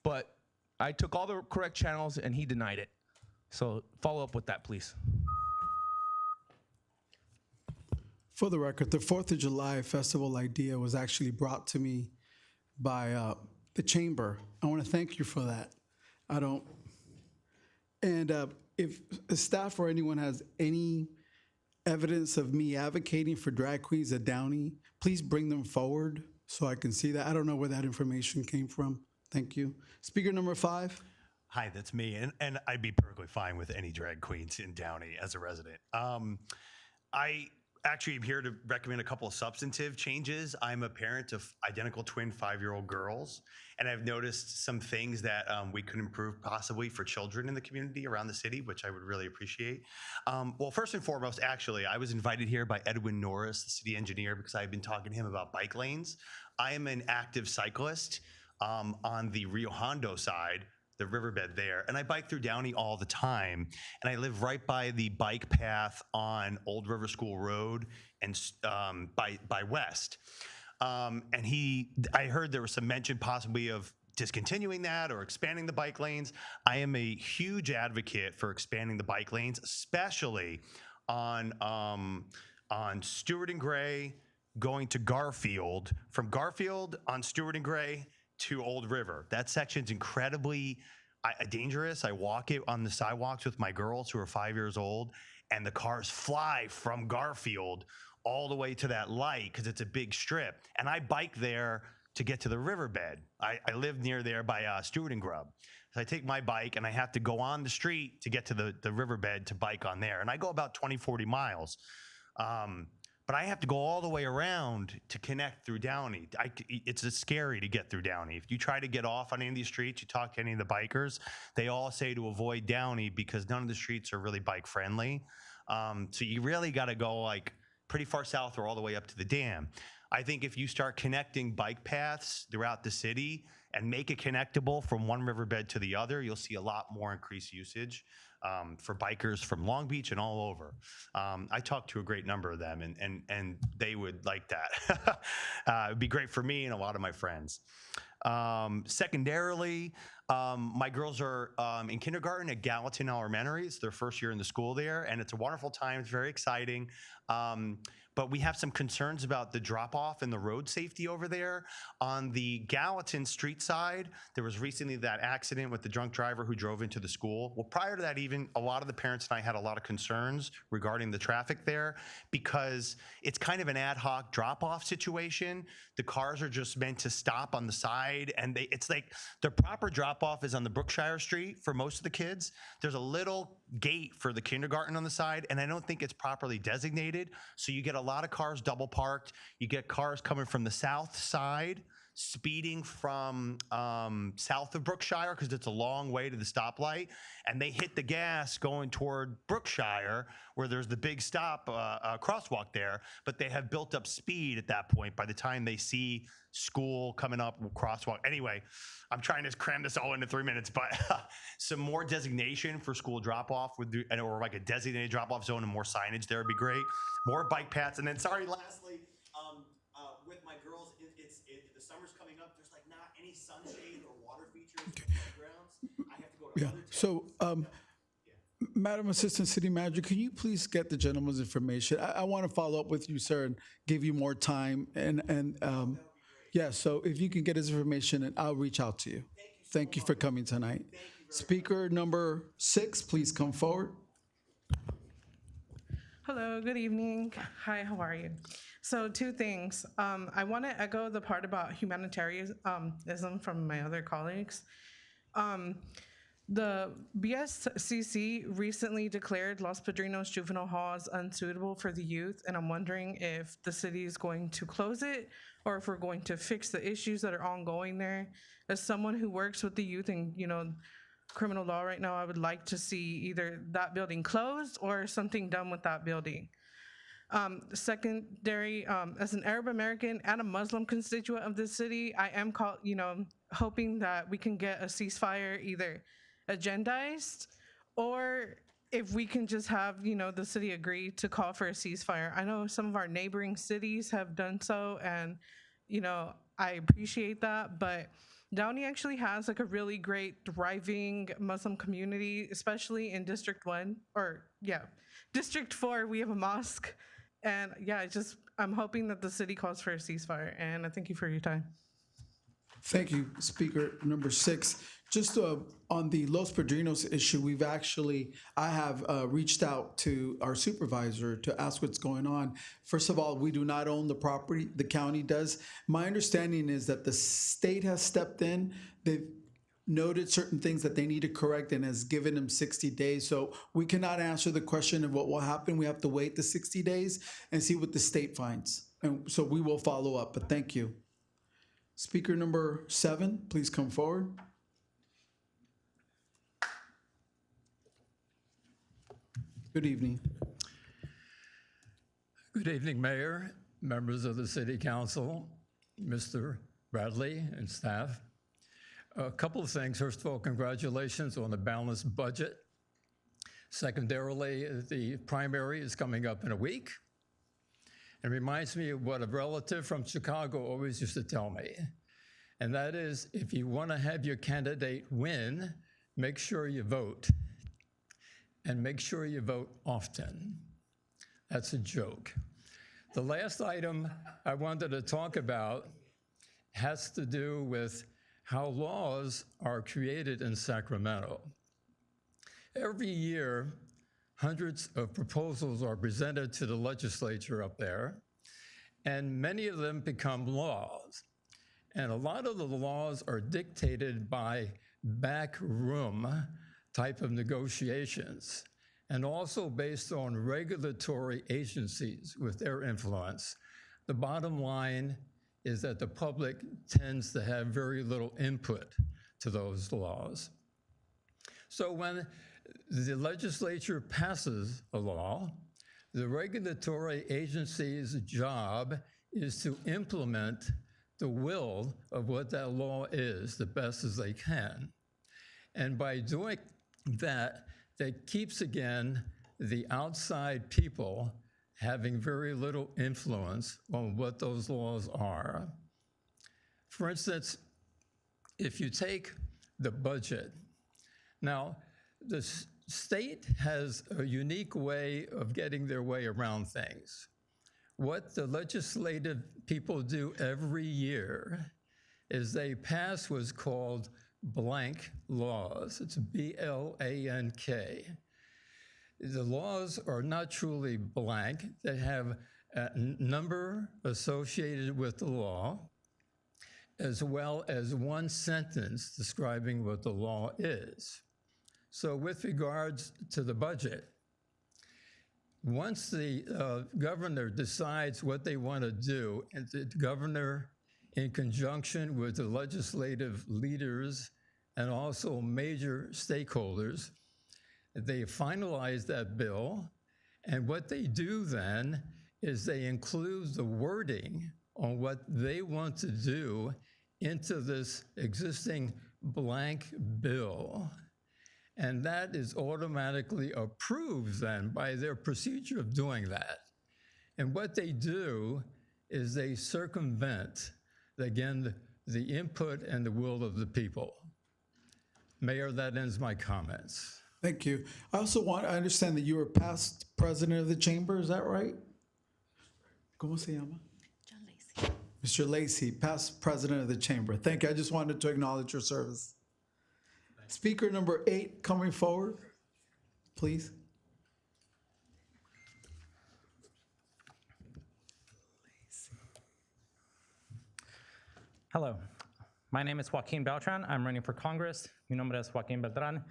But I took all the correct channels and he denied it. So follow up with that, please. For the record, the 4th of July festival idea was actually brought to me by the chamber. I want to thank you for that. If staff or anyone has any evidence of me advocating for drag queens at Downey, please bring them forward so I can see that. I don't know where that information came from. Thank you. Speaker number 5. Hi, that's me. And I'd be perfectly fine with any drag queens in Downey as a resident. I actually am here to recommend a couple of substantive changes. I'm a parent of identical twin 5-year-old girls, and I've noticed some things that we could improve possibly for children in the community around the city, which I would really appreciate. Well, first and foremost, actually, I was invited here by Edwin Norris, the city engineer, because I've been talking to him about bike lanes. I am an active cyclist on the Rio Hondo side, the riverbed there, and I bike through Downey all the time, and I live right by the bike path on Old River School Road and by West. I heard there was some mention possibly of discontinuing that or expanding the bike lanes. I am a huge advocate for expanding the bike lanes, especially on Stewart and Gray going to Garfield, from Garfield on Stewart and Gray to Old River. That section's incredibly dangerous. I walk it on the sidewalks with my girls who are 5 years old, and the cars fly from Garfield all the way to that light because it's a big strip. And I bike there to get to the riverbed. I live near there by Stewart and Grub. So I take my bike and I have to go on the street to get to the riverbed to bike on there. And I go about 20, 40 miles. But I have to go all the way around to connect through Downey. It's scary to get through Downey. If you try to get off on any of these streets, you talk to any of the bikers, they all say to avoid Downey because none of the streets are really bike friendly. So you really got to go like pretty far south or all the way up to the dam. I think if you start connecting bike paths throughout the city and make it connectable from one riverbed to the other, you'll see a lot more increased usage for bikers from Long Beach and all over. I talked to a great number of them, and they would like that. It'd be great for me and a lot of my friends. Secondarily, my girls are in kindergarten at Gallatin Elementary. It's their first year in the school there, and it's a wonderful time. It's very exciting. But we have some concerns about the drop-off and the road safety over there. On the Gallatin Street side, there was recently that accident with the drunk driver who drove into the school. Well, prior to that even, a lot of the parents and I had a lot of concerns regarding the traffic there because it's kind of an ad hoc drop-off situation. The cars are just meant to stop on the side, and it's like the proper drop-off is on the Brookshire Street for most of the kids. There's a little gate for the kindergarten on the side, and I don't think it's properly designated. So you get a lot of cars double parked. You get cars coming from the south side, speeding from south of Brookshire because it's a long way to the stoplight, and they hit the gas going toward Brookshire where there's the big stop crosswalk there, but they have built up speed at that point by the time they see school coming up crosswalk. Anyway, I'm trying to cram this all into 3 minutes, but some more designation for school drop-off or like a designated drop-off zone and more signage there would be great. More bike paths. And then, sorry, lastly, with my girls, it's summer's coming up, there's like not any sunshade or water features in the playgrounds. I have to go to Yeah, other so, Madam Assistant City Manager, can you please get the gentleman's information? I want to follow up with you, sir, and give you more time. Yeah, so if you can get his information, and I'll reach out to you. Thank you for coming tonight. Speaker number 6, please come forward. Hello, good evening. Hi, how are you? So 2 things. I want to echo the part about humanitarianism from my other colleagues. The BSCC recently declared Los Padrinos Juvenile Hall as unsuitable for the youth, and I'm wondering if the city is going to close it or if we're going to fix the issues that are ongoing there. As someone who works with the youth and, criminal law right now, I would like to see either that building closed or something done with that building. Secondary, as an Arab American and a Muslim constituent of this city, I am hoping that we can get a ceasefire either agendized, or if we can just have, the city agree to call for a ceasefire. I know some of our neighboring cities have done so, and, I appreciate that, but Downey actually has like a really great thriving Muslim community, especially in District 4, we have a mosque. And yeah, I'm hoping that the city calls for a ceasefire, and I thank you for your time. Thank you, Speaker number 6. Just on the Los Padrinos issue, I have reached out to our supervisor to ask what's going on. First of all, we do not own the property, the county does. My understanding is that the state has stepped in. They've noted certain things that they need to correct and has given them 60 days. So we cannot answer the question of what will happen. We have to wait the 60 days and see what the state finds. And so we will follow up, but thank you. Speaker number 7, please come forward. Good evening. Good evening, Mayor, members of the City Council, Mr. Bradley and staff. A couple of things. First of all, congratulations on the balanced budget. Secondarily, the primary is coming up in a week. It reminds me of what a relative from Chicago always used to tell me, and that is, if you want to have your candidate win, make sure you vote, and make sure you vote often. That's a joke. The last item I wanted to talk about has to do with how laws are created in Sacramento. Every year, hundreds of proposals are presented to the legislature up there, and many of them become laws. And a lot of the laws are dictated by backroom type of negotiations, and also based on regulatory agencies with their influence. The bottom line is that the public tends to have very little input to those laws. So when the legislature passes a law, the regulatory agency's job is to implement the will of what that law is the best as they can. And by doing that, that keeps, again, the outside people having very little influence on what those laws are. For instance, if you take the budget, now the state has a unique way of getting their way around things. What the legislative people do every year is they pass what's called blank laws. It's B-L-A-N-K. The laws are not truly blank. They have a number associated with the law, as well as one sentence describing what the law is. So with regards to the budget, once the governor decides what they want to do, and the governor, in conjunction with the legislative leaders and also major stakeholders, they finalize that bill, and what they do then is they include the wording on what they want to do into this existing blank bill. And that is automatically approved then by their procedure of doing that. And what they do is they circumvent again, the input and the will of the people. Mayor, that ends my comments. Thank you. I understand that you were past president of the chamber, is that right? ¿Cómo se llama? John Lacey. Mr. Lacey, past president of the chamber. Thank you. I just wanted to acknowledge your service. Speaker number 8 coming forward, please. Hello, my name is Joaquin Beltran. I'm running for Congress. Mi nombre es Joaquín Beltrán.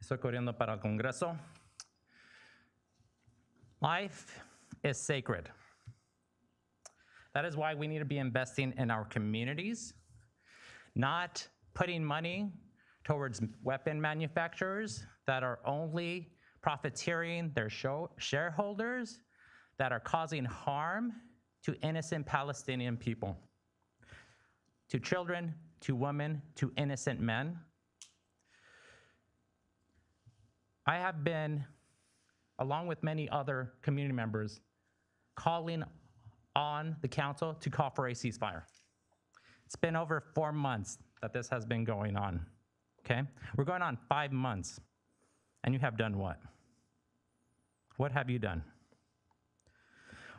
Estoy corriendo para el Congreso. Life is sacred. That is why we need to be investing in our communities, not putting money towards weapon manufacturers that are only profiteering their shareholders, that are causing harm to innocent Palestinian people, to children, to women, to innocent men. I have been, along with many other community members, calling on the council to call for a ceasefire. It's been over 4 months that this has been going on, okay? We're going on 5 months, and you have done what? What have you done?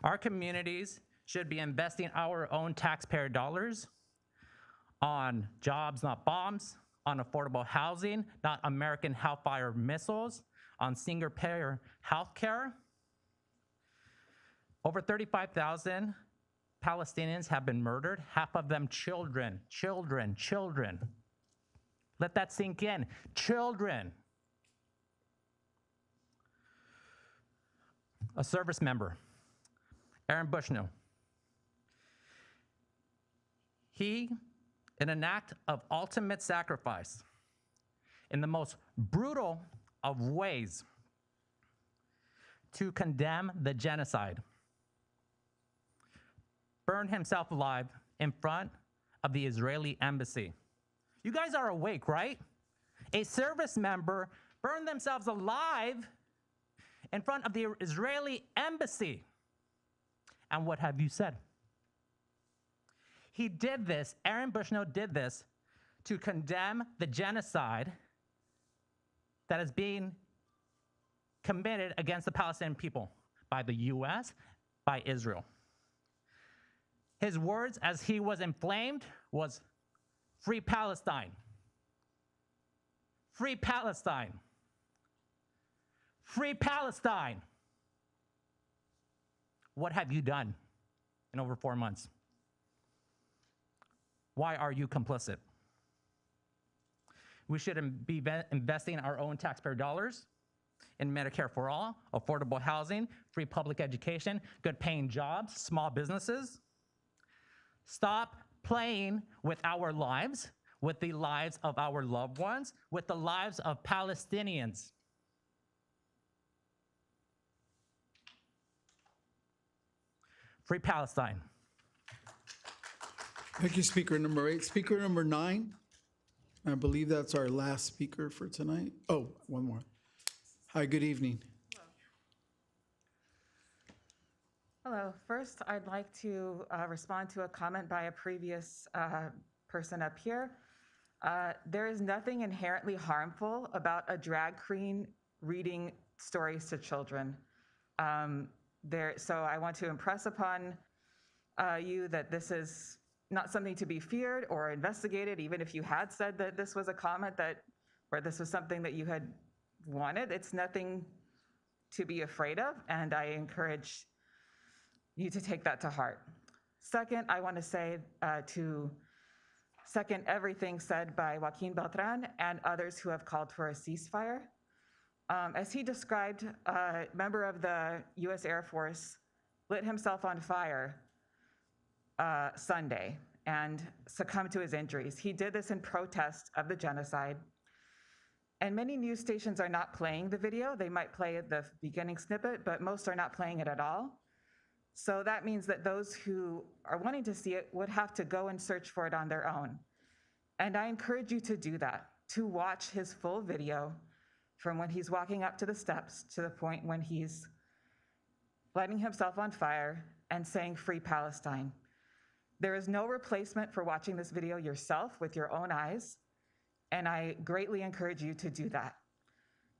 Our communities should be investing our own taxpayer dollars on jobs, not bombs, on affordable housing, not American Hellfire missiles, on single-payer health care. Over 35,000 Palestinians have been murdered, half of them children. Let that sink in, children. A service member, Aaron Bushnell. He, in an act of ultimate sacrifice, in the most brutal of ways, to condemn the genocide, burned himself alive in front of the Israeli embassy. You guys are awake, right? A service member burned themselves alive in front of the Israeli embassy. And what have you said? He did this, Aaron Bushnell did this to condemn the genocide that is being committed against the Palestinian people by the US, by Israel. His words as he was inflamed was, "Free Palestine. Free Palestine. Free Palestine." What have you done in over 4 months? Why are you complicit? We should be investing our own taxpayer dollars in Medicare for all, affordable housing, free public education, good paying jobs, small businesses. Stop playing with our lives, with the lives of our loved ones, with the lives of Palestinians. Free Palestine. Thank you, speaker number 8. Speaker number 9, I believe that's our last speaker for tonight. Oh, one more. Hi, good evening. Hello. First, I'd like to respond to a comment by a previous person up here. There is nothing inherently harmful about a drag queen reading stories to children. So I want to impress upon you that this is not something to be feared or investigated, even if you had said that this was a comment or this was something that you had wanted. It's nothing to be afraid of, and I encourage you to take that to heart. Second, I want to say to second everything said by Joaquin Beltran and others who have called for a ceasefire. As he described, a member of the U.S. Air Force lit himself on fire Sunday and succumbed to his injuries. He did this in protest of the genocide. And many news stations are not playing the video. They might play the beginning snippet, but most are not playing it at all. So that means that those who are wanting to see it would have to go and search for it on their own. And I encourage you to do that, to watch his full video from when he's walking up to the steps to the point when he's lighting himself on fire and saying, "Free Palestine." There is no replacement for watching this video yourself with your own eyes, and I greatly encourage you to do that.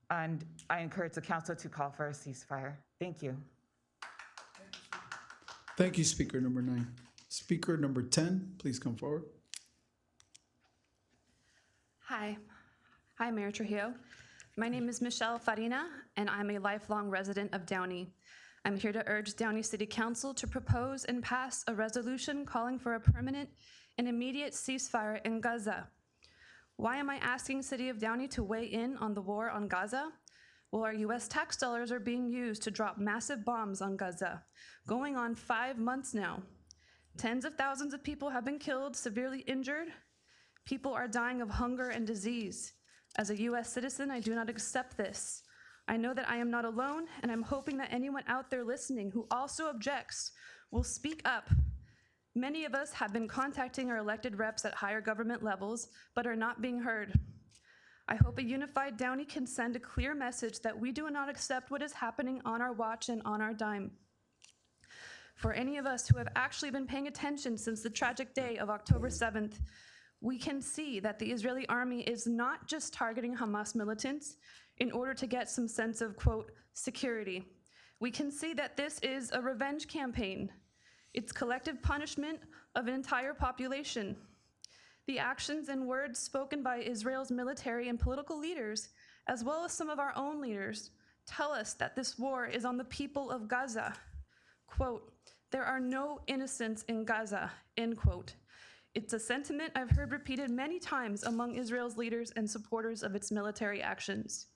And I encourage the council to call for a ceasefire. Thank you. Thank you, Speaker number 9. Speaker number 10, please come forward. Hi. Hi, Mayor Trujillo. My name is Michelle Farina, and I'm a lifelong resident of Downey. I'm here to urge Downey City Council to propose and pass a resolution calling for a permanent and immediate ceasefire in Gaza. Why am I asking City of Downey to weigh in on the war on Gaza? Well, our US tax dollars are being used to drop massive bombs on Gaza, going on 5 months now. Tens of thousands of people have been killed, severely injured. People are dying of hunger and disease. As a US citizen, I do not accept this. I know that I am not alone, and I'm hoping that anyone out there listening who also objects will speak up. Many of us have been contacting our elected reps at higher government levels, but are not being heard. I hope a unified Downey can send a clear message that we do not accept what is happening on our watch and on our dime. For any of us who have actually been paying attention since the tragic day of October 7th, we can see that the Israeli army is not just targeting Hamas militants in order to get some sense of, quote, security. We can see that this is a revenge campaign. It's collective punishment of an entire population. The actions and words spoken by Israel's military and political leaders, as well as some of our own leaders, tell us that this war is on the people of Gaza. Quote, there are no innocents in Gaza, end quote. It's a sentiment I've heard repeated many times among Israel's leaders and supporters of its military actions.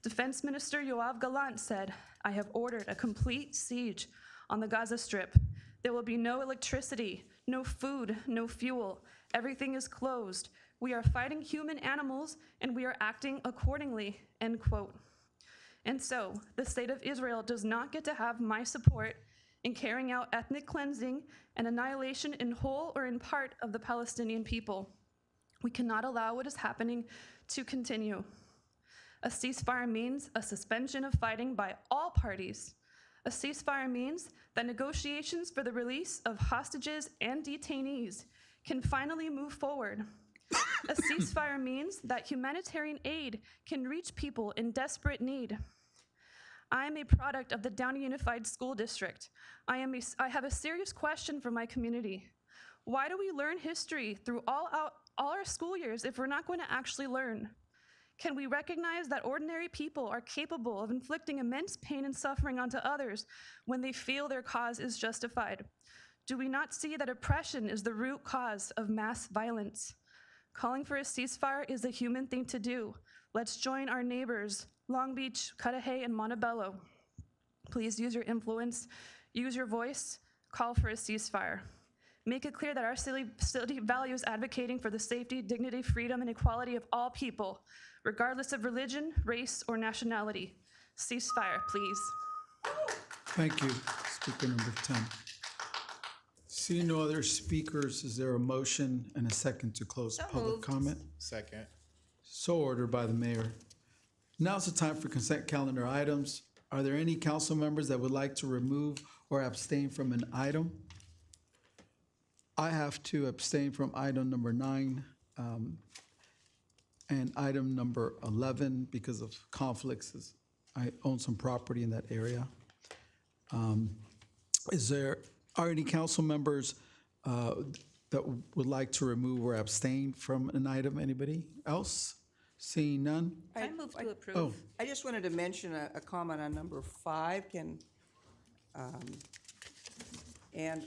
Defense Minister Yoav Gallant said, I have ordered a complete siege on the Gaza Strip. There will be no electricity, no food, no fuel. Everything is closed. We are fighting human animals and we are acting accordingly, end quote. And so, the state of Israel does not get to have my support in carrying out ethnic cleansing and annihilation in whole or in part of the Palestinian people. We cannot allow what is happening to continue. A ceasefire means a suspension of fighting by all parties. A ceasefire means that negotiations for the release of hostages and detainees can finally move forward. A ceasefire means that humanitarian aid can reach people in desperate need. I am a product of the Downey Unified School District. I have a serious question for my community. Why do we learn history through all our school years if we're not going to actually learn? Can we recognize that ordinary people are capable of inflicting immense pain and suffering onto others when they feel their cause is justified? Do we not see that oppression is the root cause of mass violence? Calling for a ceasefire is a human thing to do. Let's join our neighbors, Long Beach, Cudahy, and Montebello. Please use your influence, use your voice, call for a ceasefire. Make it clear that our city values advocating for the safety, dignity, freedom, and equality of all people, regardless of religion, race, or nationality. Ceasefire, please. Thank you, Speaker number 10. Seeing no other speakers, is there a motion and a second to close public comment? Second. So ordered by the mayor. Now's the time for consent calendar items. Are there any council members that would like to remove or abstain from an item? I have to abstain from item number 9 and item number 11 because of conflicts. I own some property in that area. Are any council members that would like to remove or abstain from an item? Anybody else? Seeing none? I move to approve. Oh, I just wanted to mention a comment on number 5 and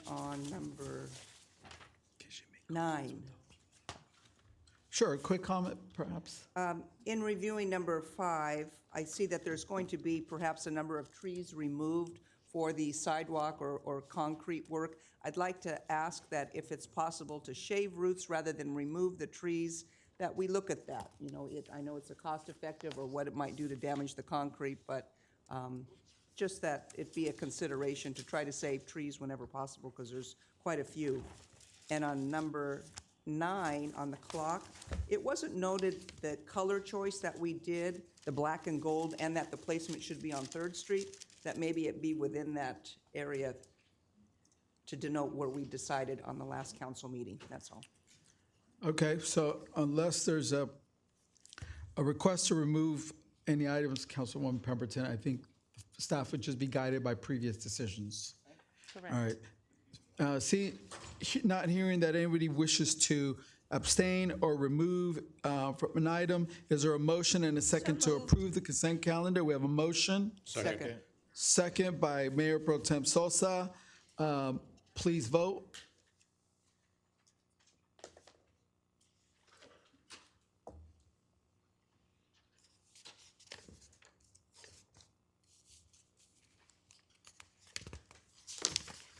on number 9. sure, a quick comment, perhaps. In reviewing number 5, I see that there's going to be perhaps a number of trees removed for the sidewalk or concrete work. I'd like to ask that if it's possible to shave roots rather than remove the trees, that we look at that. You know, I know it's a cost-effective or what it might do to damage the concrete, but just that it be a consideration to try to save trees whenever possible, because there's quite a few. And on number 9 on the clock, it wasn't noted the color choice that we did, the black and gold, and that the placement should be on 3rd Street, that maybe it be within that area to denote where we decided on the last council meeting, that's all. Okay, so unless there's a request to remove any items, Councilwoman Pemberton, I think staff would just be guided by previous decisions. Correct. All right. Not hearing that anybody wishes to abstain or remove from an item, is there a motion and a second to approve the consent calendar? We have a motion. Second. Second by Mayor Pro Tem Sosa. Please vote.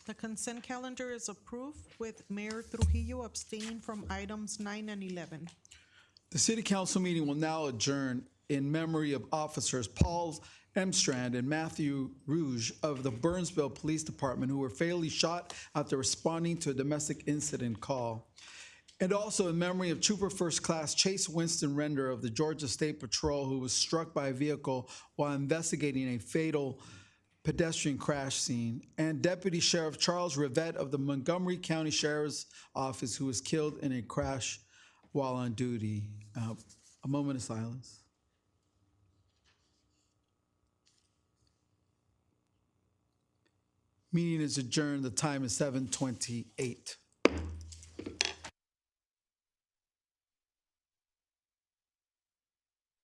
The consent calendar is approved with Mayor Trujillo abstaining from items 9 and 11. The city council meeting will now adjourn in memory of officers Paul M. Strand and Matthew Rouge of the Burnsville Police Department who were fatally shot after responding to a domestic incident call. And also in memory of Trooper First Class Chase Winston Render of the Georgia State Patrol who was struck by a vehicle while investigating a fatal pedestrian crash scene, and Deputy Sheriff Charles Rivette of the Montgomery County Sheriff's Office who was killed in a crash while on duty. A moment of silence. Meeting is adjourned. The time is 7:28.